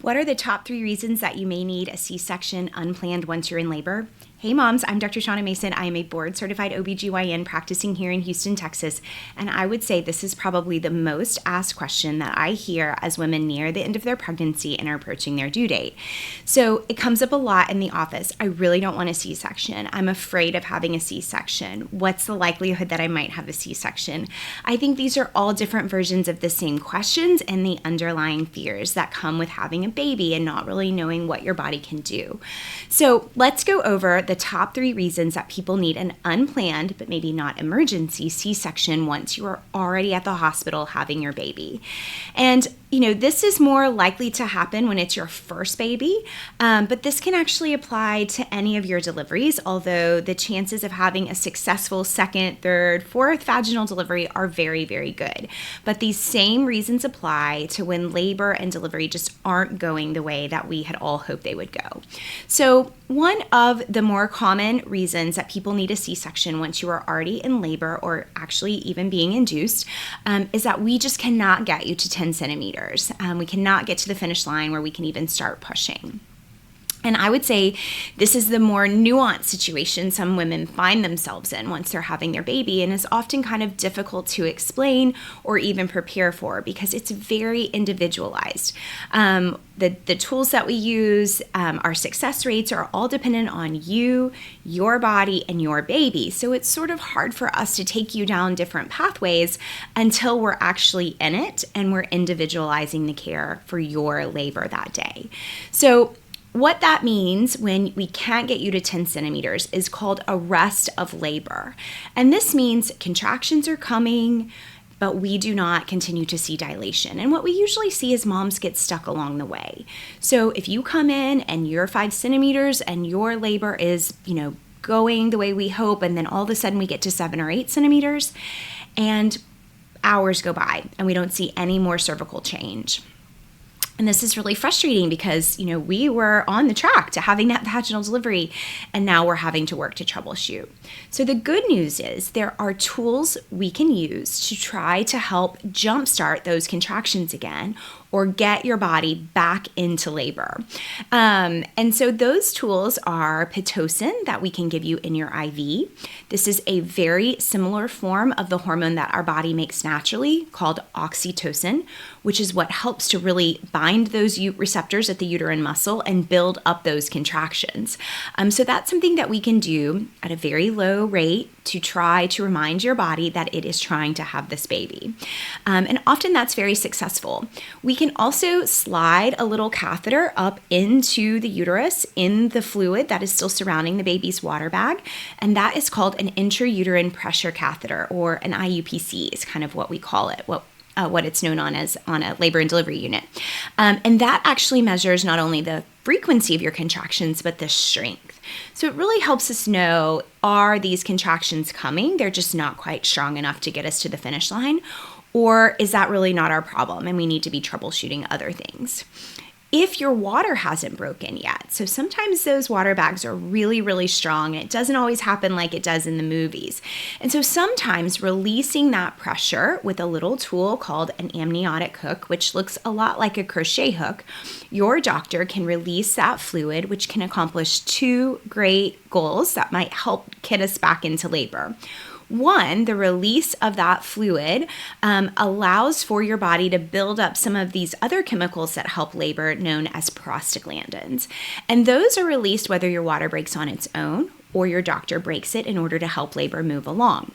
What are the top 3 reasons that you may need a C-section unplanned once you're in labor? Hey moms, I'm Dr. Shaunna Mason. I am a board-certified OBGYN practicing here in Houston, Texas, and I would say this is probably the most asked question that I hear as women near the end of their pregnancy and are approaching their due date. So it comes up a lot in the office. I really don't want a C-section. I'm afraid of having a C-section. What's the likelihood that I might have a C-section? I think these are all different versions of the same questions and the underlying fears that come with having a baby and not really knowing what your body can do. So let's go over the top 3 reasons that people need an unplanned but maybe not emergency C-section once you are already at the hospital having your baby. And this is more likely to happen when it's your first baby, but this can actually apply to any of your deliveries, although the chances of having a successful second, third, fourth vaginal delivery are very, very good. But these same reasons apply to when labor and delivery just aren't going the way that we had all hoped they would go. So one of the more common reasons that people need a C-section once you are already in labor or actually even being induced is that we just cannot get you to 10 centimeters. We cannot get to the finish line where we can even start pushing. And I would say this is the more nuanced situation some women find themselves in once they're having their baby, and is often kind of difficult to explain or even prepare for because it's very individualized. The tools that we use, our success rates are all dependent on you, your body, and your baby. So it's sort of hard for us to take you down different pathways until we're actually in it and we're individualizing the care for your labor that day. So what that means when we can't get you to 10 centimeters is called arrest of labor. And this means contractions are coming, but we do not continue to see dilation. And what we usually see is moms get stuck along the way. So if you come in and you're 5 centimeters and your labor is, going the way we hope, and then all of a sudden we get to 7 or 8 centimeters and hours go by and we don't see any more cervical change. And this is really frustrating because, we were on the track to having that vaginal delivery, and now we're having to work to troubleshoot. So the good news is there are tools we can use to try to help jumpstart those contractions again or get your body back into labor. And so those tools are Pitocin that we can give you in your IV. This is a very similar form of the hormone that our body makes naturally called oxytocin, which is what helps to really bind those receptors at the uterine muscle and build up those contractions. So that's something that we can do at a very low rate to try to remind your body that it is trying to have this baby. And often that's very successful. We can also slide a little catheter up into the uterus in the fluid that is still surrounding the baby's water bag, and that is called an intrauterine pressure catheter, or an IUPC is kind of what we call it, what it's known as on a labor and delivery unit. And that actually measures not only the frequency of your contractions, but the strength. So it really helps us know, are these contractions coming? They're just not quite strong enough to get us to the finish line. Or is that really not our problem and we need to be troubleshooting other things? If your water hasn't broken yet, so sometimes those water bags are really, really strong, and it doesn't always happen like it does in the movies. And so sometimes releasing that pressure with a little tool called an amniotic hook, which looks a lot like a crochet hook, your doctor can release that fluid, which can accomplish 2 great goals that might help get us back into labor. One, the release of that fluid allows for your body to build up some of these other chemicals that help labor, known as prostaglandins. And those are released whether your water breaks on its own or your doctor breaks it in order to help labor move along.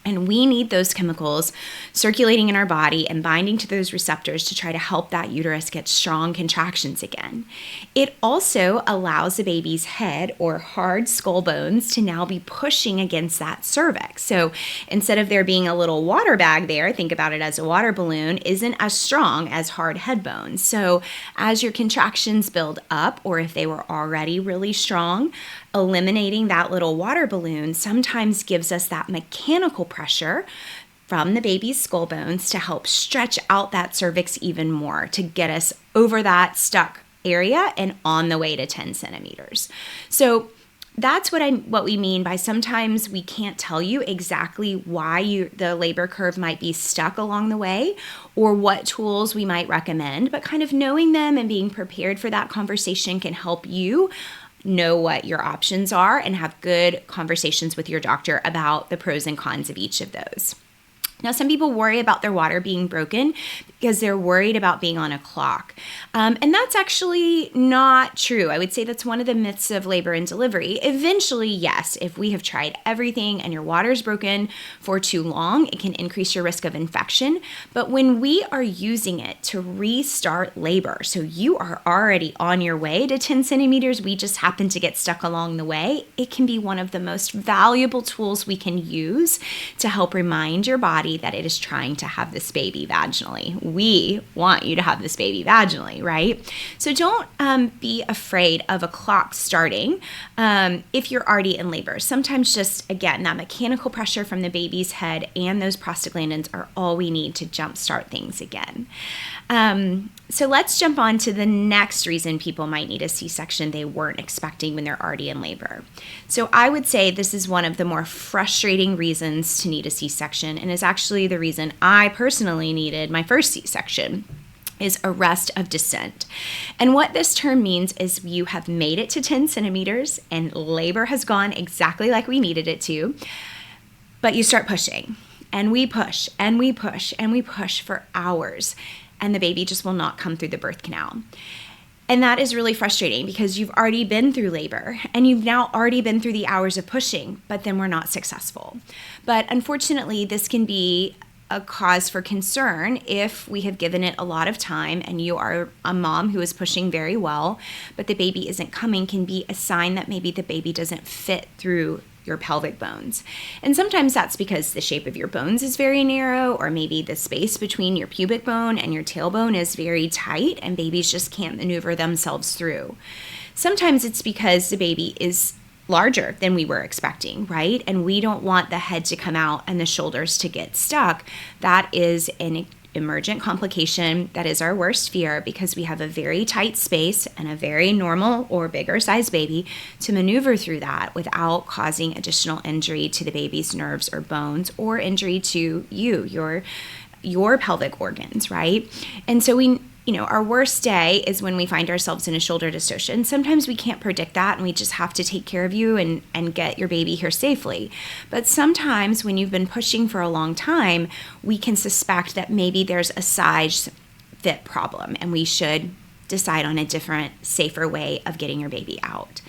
And we need those chemicals circulating in our body and binding to those receptors to try to help that uterus get strong contractions again. It also allows the baby's head or hard skull bones to now be pushing against that cervix. So instead of there being a little water bag there, think about it as a water balloon, isn't as strong as hard head bones. So as your contractions build up, or if they were already really strong, eliminating that little water balloon sometimes gives us that mechanical pressure from the baby's skull bones to help stretch out that cervix even more to get us over that stuck area and on the way to 10 centimeters. So that's what we mean by sometimes we can't tell you exactly why the labor curve might be stuck along the way or what tools we might recommend, but kind of knowing them and being prepared for that conversation can help you know what your options are and have good conversations with your doctor about the pros and cons of each of those. Now, some people worry about their water being broken because they're worried about being on a clock. And that's actually not true. I would say that's one of the myths of labor and delivery. Eventually, yes, if we have tried everything and your water is broken for too long, it can increase your risk of infection. But when we are using it to restart labor, so you are already on your way to 10 centimeters, we just happen to get stuck along the way, it can be one of the most valuable tools we can use to help remind your body that it is trying to have this baby vaginally. We want you to have this baby vaginally, right? So don't be afraid of a clock starting if you're already in labor. Sometimes just, again, that mechanical pressure from the baby's head and those prostaglandins are all we need to jumpstart things again. So let's jump on to the next reason people might need a C-section they weren't expecting when they're already in labor. So I would say this is one of the more frustrating reasons to need a C-section, and is actually the reason I personally needed my first C-section, is arrest of descent. And what this term means is you have made it to 10 centimeters and labor has gone exactly like we needed it to, but you start pushing, and we push, and we push, and we push for hours, and the baby just will not come through the birth canal. And that is really frustrating because you've already been through labor and you've now already been through the hours of pushing, but then we're not successful. But unfortunately, this can be a cause for concern if we have given it a lot of time and you are a mom who is pushing very well, but the baby isn't coming, can be a sign that maybe the baby doesn't fit through your pelvic bones. And sometimes that's because the shape of your bones is very narrow, or maybe the space between your pubic bone and your tailbone is very tight and babies just can't maneuver themselves through. Sometimes it's because the baby is larger than we were expecting, right? And we don't want the head to come out and the shoulders to get stuck. That is an emergent complication. That is our worst fear because we have a very tight space and a very normal or bigger size baby to maneuver through that without causing additional injury to the baby's nerves or bones, or injury to your pelvic organs, right? And so our worst day is when we find ourselves in a shoulder dystocia. And sometimes we can't predict that and we just have to take care of you and get your baby here safely. But sometimes when you've been pushing for a long time, we can suspect that maybe there's a size fit problem and we should decide on a different, safer way of getting your baby out.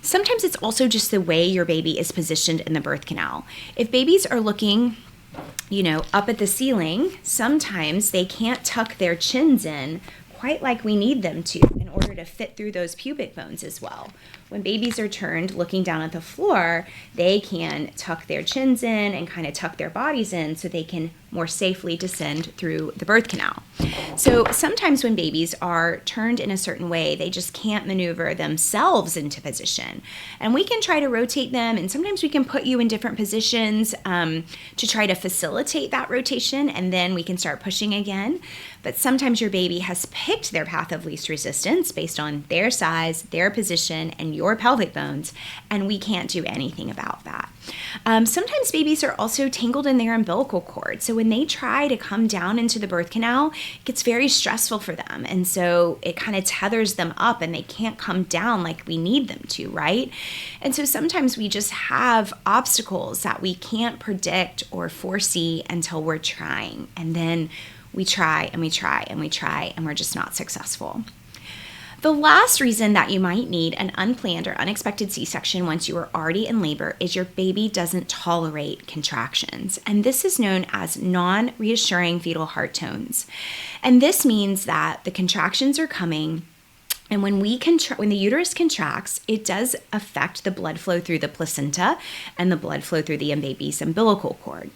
Sometimes it's also just the way your baby is positioned in the birth canal. If babies are looking up at the ceiling, sometimes they can't tuck their chins in quite like we need them to in order to fit through those pubic bones as well. When babies are turned looking down at the floor, they can tuck their chins in and kind of tuck their bodies in so they can more safely descend through the birth canal. So sometimes when babies are turned in a certain way, they just can't maneuver themselves into position. And we can try to rotate them, and sometimes we can put you in different positions to try to facilitate that rotation, and then we can start pushing again. But sometimes your baby has picked their path of least resistance based on their size, their position, and your pelvic bones, and we can't do anything about that. Sometimes babies are also tangled in their umbilical cord. So when they try to come down into the birth canal, it gets very stressful for them. And so it kind of tethers them up and they can't come down like we need them to, right? And so sometimes we just have obstacles that we can't predict or foresee until we're trying. And then we try and we try and we try and we're just not successful. The last reason that you might need an unplanned or unexpected C-section once you are already in labor is your baby doesn't tolerate contractions. And this is known as non-reassuring fetal heart tones. And this means that the contractions are coming, and when the uterus contracts, it does affect the blood flow through the placenta and the blood flow through the baby's umbilical cord.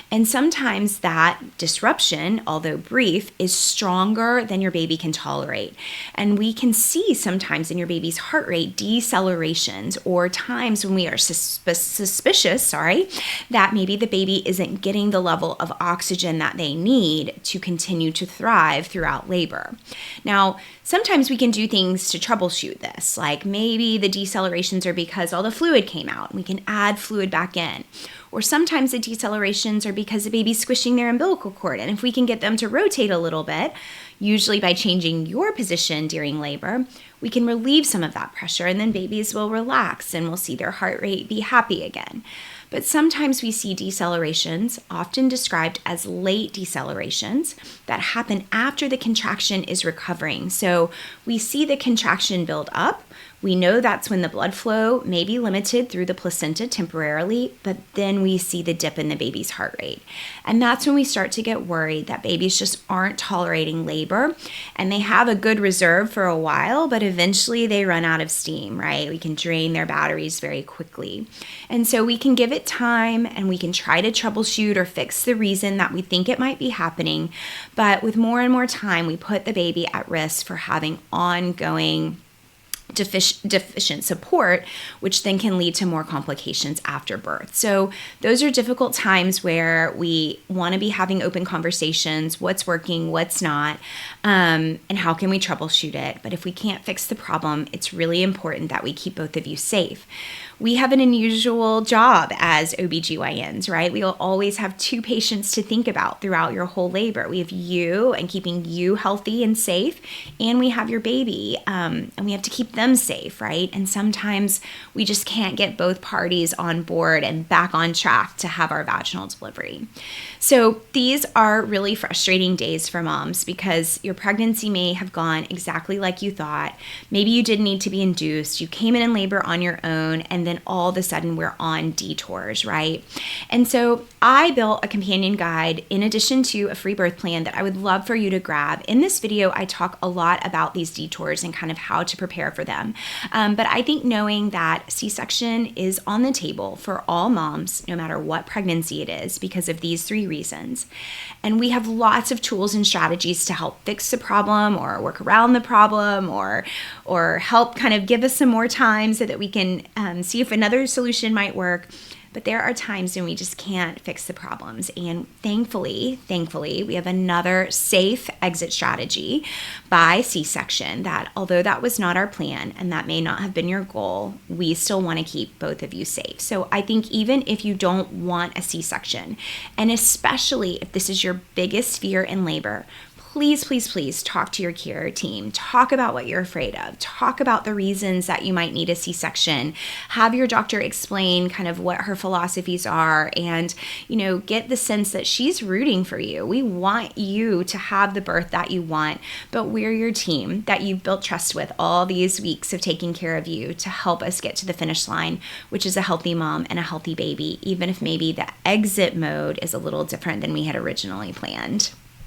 And sometimes that disruption, although brief, is stronger than your baby can tolerate. And we can see sometimes in your baby's heart rate decelerations, or times when we are suspicious that maybe the baby isn't getting the level of oxygen that they need to continue to thrive throughout labor. Now, sometimes we can do things things to troubleshoot this. Like maybe the decelerations are because all the fluid came out. We can add fluid back in. Or sometimes the decelerations are because the baby's squishing their umbilical cord. And if we can get them to rotate a little bit, usually by changing your position during labor, we can relieve some of that pressure, and then babies will relax and we'll see their heart rate be happy again. But sometimes we see decelerations, often described as late decelerations, that happen after the contraction is recovering. So we see the contraction build up. We know that's when the blood flow may be limited through the placenta temporarily, but then we see the dip in the baby's heart rate. And that's when we start to get worried that babies just aren't tolerating labor, and they have a good reserve for a while, but eventually they run out of steam, right? We can drain their batteries very quickly. And so we can give it time, and we can try to troubleshoot or fix the reason that we think it might be happening. But with more and more time, we put the baby at risk for having ongoing deficient support, which then can lead to more complications after birth. So those are difficult times where we want to be having open conversations, what's working, what's not, and how can we troubleshoot it. But if we can't fix the problem, it's really important that we keep both of you safe. We have an unusual job as OBGYNs, right? We will always have two patients to think about throughout your whole labor. We have you and keeping you healthy and safe, and we have your baby, and we have to keep them safe, right? And sometimes we just can't get both parties on board and back on track to have our vaginal delivery. So these are really frustrating days for moms because your pregnancy may have gone exactly like you thought. Maybe you didn't need to be induced. You came in labor on your own, and then all of a sudden we're on detours, right? And so I built a companion guide in addition to a free birth plan that I would love for you to grab. In this video, I talk a lot about these detours and kind of how to prepare for them. But I think knowing that C-section is on the table for all moms, no matter what pregnancy it is, because of these three reasons. And we have lots of tools and strategies to help fix the problem or work around the problem or help kind of give us some more time so that we can see if another solution might work. But there are times when we just can't fix the problems. And thankfully, we have another safe exit strategy by C-section that, although that was not our plan and that may not have been your goal, we still want to keep both of you safe. So I think even if you don't want a C-section, and especially if this is your biggest fear in labor, please talk to your care team. Talk about what you're afraid of. Talk about the reasons that you might need a C-section. Have your doctor explain kind of what her philosophies are, and, get the sense that she's rooting for you. We want you to have the birth that you want, but we're your team that you've built trust with all these weeks of taking care of you to help us get to the finish line, which is a healthy mom and a healthy baby, even if maybe the exit mode is a little different than we had originally planned.